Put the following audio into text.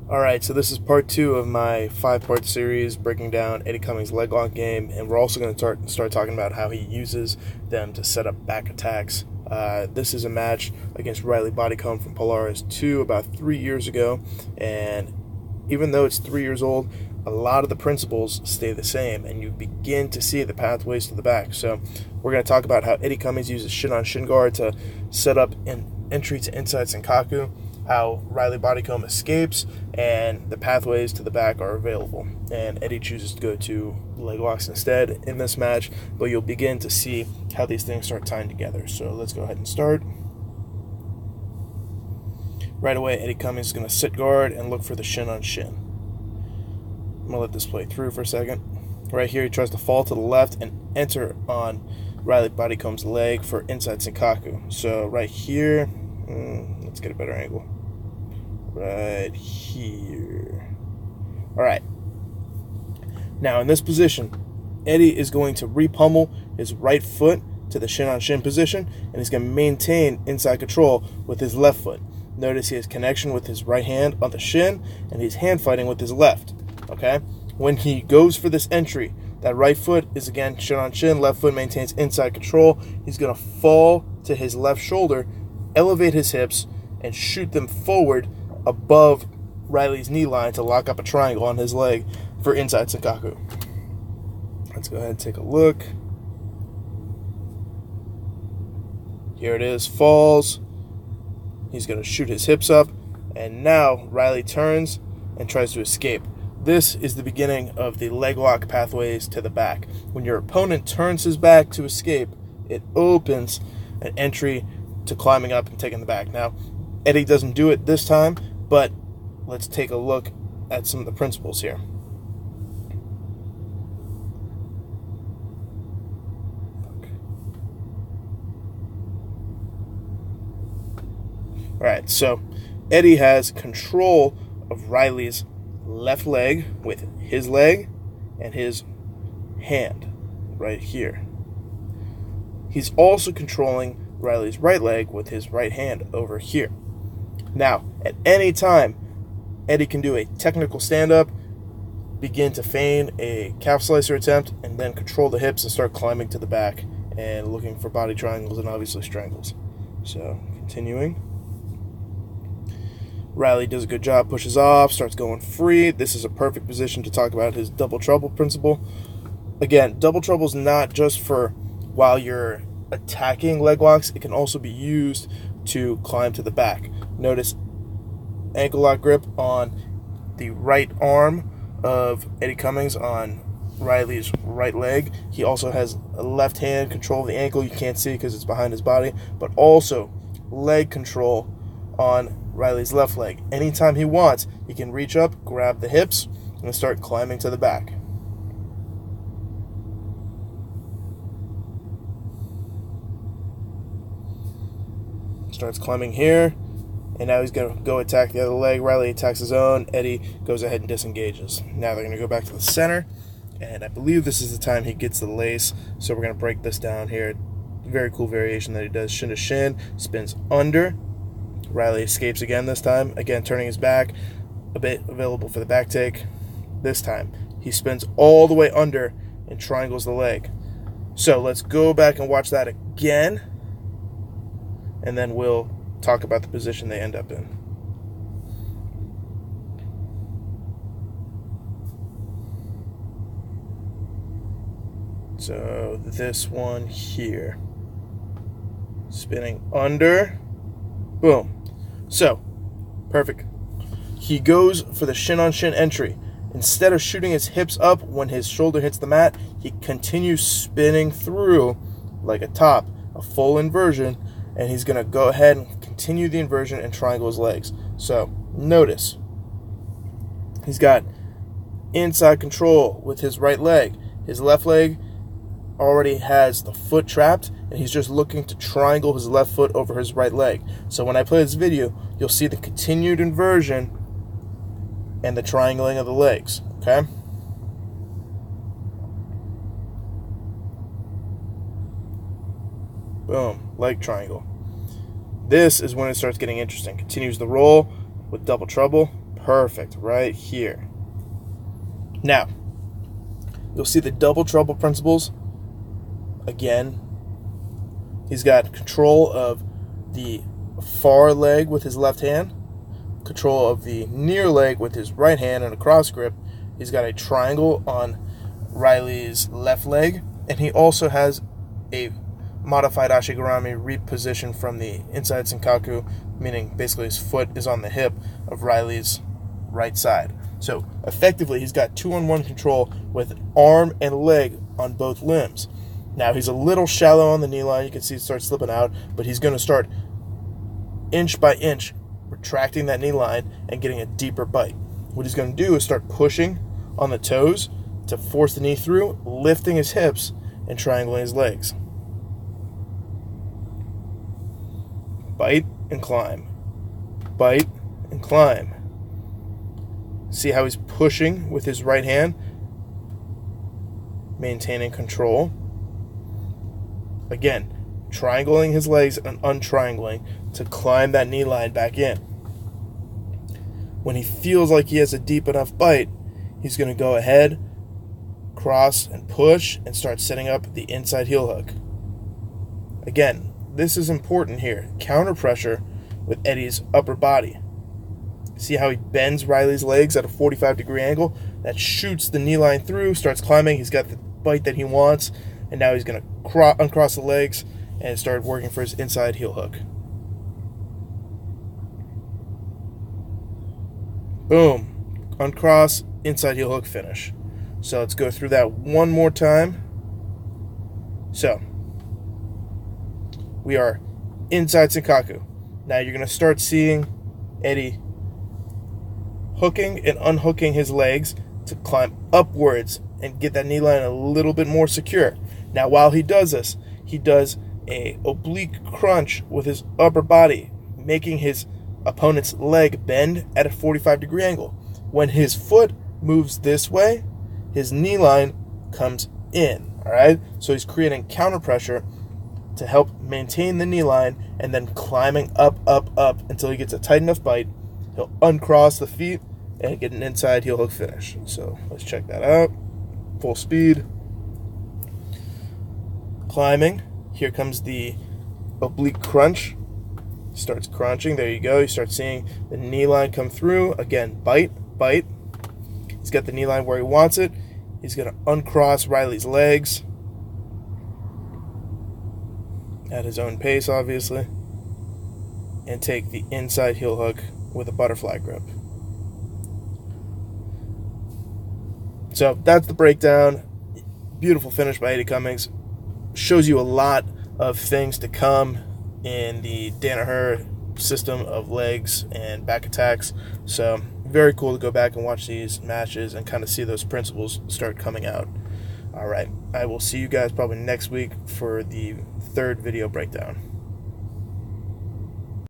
Alright, so this is part 2 of my 5-part series breaking down Eddie Cummings' leg lock game, and we're also going to start talking about how he uses them to set up back attacks. This is a match against Riley Bodycomb from Polaris 2 about 3 years ago, and even though it's 3 years old, a lot of the principles stay the same, and you begin to see the pathways to the back. So we're going to talk about how Eddie Cummings uses shin-on-shin guard to set up an entry to inside Senkaku, how Riley Bodycomb escapes, and the pathways to the back are available. And Eddie chooses to go to leg locks instead in this match, but you'll begin to see how these things start tying together. So let's go ahead and start. Right away, Eddie Cummings is going to sit guard and look for the shin-on-shin. I'm going to let this play through for a second. Right here, he tries to fall to the left and enter on Riley Bodycomb's leg for inside Senkaku. So right here, let's get a better angle. Right here. Alright. Now in this position, Eddie is going to re-pummel his right foot to the shin-on-shin position, and he's going to maintain inside control with his left foot. Notice he has connection with his right hand on the shin, and he's hand fighting with his left. Okay? When he goes for this entry, that right foot is again shin-on-shin, left foot maintains inside control. He's going to fall to his left shoulder, elevate his hips, and shoot them forward above Riley's knee line to lock up a triangle on his leg for inside Senkaku. Let's go ahead and take a look. Here it is, falls. He's going to shoot his hips up, and now Riley turns and tries to escape. This is the beginning of the leg lock pathways to the back. When your opponent turns his back to escape, it opens an entry to climbing up and taking the back. Now, Eddie doesn't do it this time, but let's take a look at some of the principles here. Alright, so Eddie has control of Riley's left leg with his leg and his hand right here. He's also controlling Riley's right leg with his right hand over here. Now, at any time, Eddie can do a technical stand-up, begin to feign a calf slicer attempt, and then control the hips and start climbing to the back and looking for body triangles and obviously strangles. So, continuing. Riley does a good job, pushes off, starts going free. This is a perfect position to talk about his double trouble principle. Again, double trouble is not just for while you're attacking leg locks, it can also be used to climb to the back. Notice ankle lock grip on the right arm of Eddie Cummings on Riley's right leg. He also has a left hand control of the ankle. You can't see because it's behind his body, but also leg control on Riley's left leg. Anytime he wants, he can reach up, grab the hips, and start climbing to the back. Starts climbing here, and now he's going to go attack the other leg. Riley attacks his own. Eddie goes ahead and disengages. Now they're going to go back to the center, and I believe this is the time he gets the lace, so we're going to break this down here. Very cool variation that he does. Shin to shin, spins under. Riley escapes again this time, again turning his back, a bit available for the back take. This time, he spins all the way under and triangles the leg. So let's go back and watch that again, and then we'll talk about the position they end up in. So this one here, spinning under, boom. So, perfect. He goes for the shin-on-shin entry. Instead of shooting his hips up when his shoulder hits the mat, he continues spinning through like a top, a full inversion, and he's going to go ahead and continue the inversion and triangle his legs. So, notice, he's got inside control with his right leg. His left leg already has the foot trapped, and he's just looking to triangle his left foot over his right leg. So when I play this video, you'll see the continued inversion and the triangling of the legs, okay? Boom, leg triangle. This is when it starts getting interesting. Continues the roll with double trouble. Perfect, right here. Now, you'll see the double trouble principles. Again, he's got control of the far leg with his left hand, control of the near leg with his right hand and a cross grip. He's got a triangle on Riley's left leg, and he also has a modified Ashigarami reposition from the inside Senkaku, meaning basically his foot is on the hip of Riley's right side. So effectively, he's got 2-on-1 control with arm and leg on both limbs. Now, he's a little shallow on the knee line. You can see it starts slipping out, but he's going to start inch by inch retracting that knee line and getting a deeper bite. What he's going to do is start pushing on the toes to force the knee through, lifting his hips and triangling his legs. Bite and climb. Bite and climb. See how he's pushing with his right hand, maintaining control. Again, triangling his legs and untriangling to climb that knee line back in. When he feels like he has a deep enough bite, he's going to go ahead, cross and push, and start setting up the inside heel hook. Again, this is important here. Counter pressure with Eddie's upper body. See how he bends Riley's legs at a 45-degree angle? That shoots the knee line through, starts climbing. He's got the bite that he wants, and now he's going to uncross the legs and start working for his inside heel hook. Boom. Uncross, inside heel hook, finish. So let's go through that one more time. So, we are inside Senkaku. Now you're going to start seeing Eddie hooking and unhooking his legs to climb upwards and get that knee line a little bit more secure. Now, while he does this, he does a oblique crunch with his upper body, making his opponent's leg bend at a 45-degree angle. When his foot moves this way, his knee line comes in, all right? So he's creating counter pressure to help maintain the knee line and then climbing up, up, up until he gets a tight enough bite. He'll uncross the feet and get an inside heel hook finish. So let's check that out. Full speed. Climbing. Here comes the oblique crunch. Starts crunching. There you go. You start seeing the knee line come through. Again, bite, bite. He's got the knee line where he wants it. He's going to uncross Riley's legs at his own pace, obviously, and take the inside heel hook with a butterfly grip. So that's the breakdown. Beautiful finish by Eddie Cummings. Shows you a lot of things to come in the Danaher system of legs and back attacks. So very cool to go back and watch these matches and kind of see those principles start coming out. All right, I will see you guys probably next week for the third video breakdown.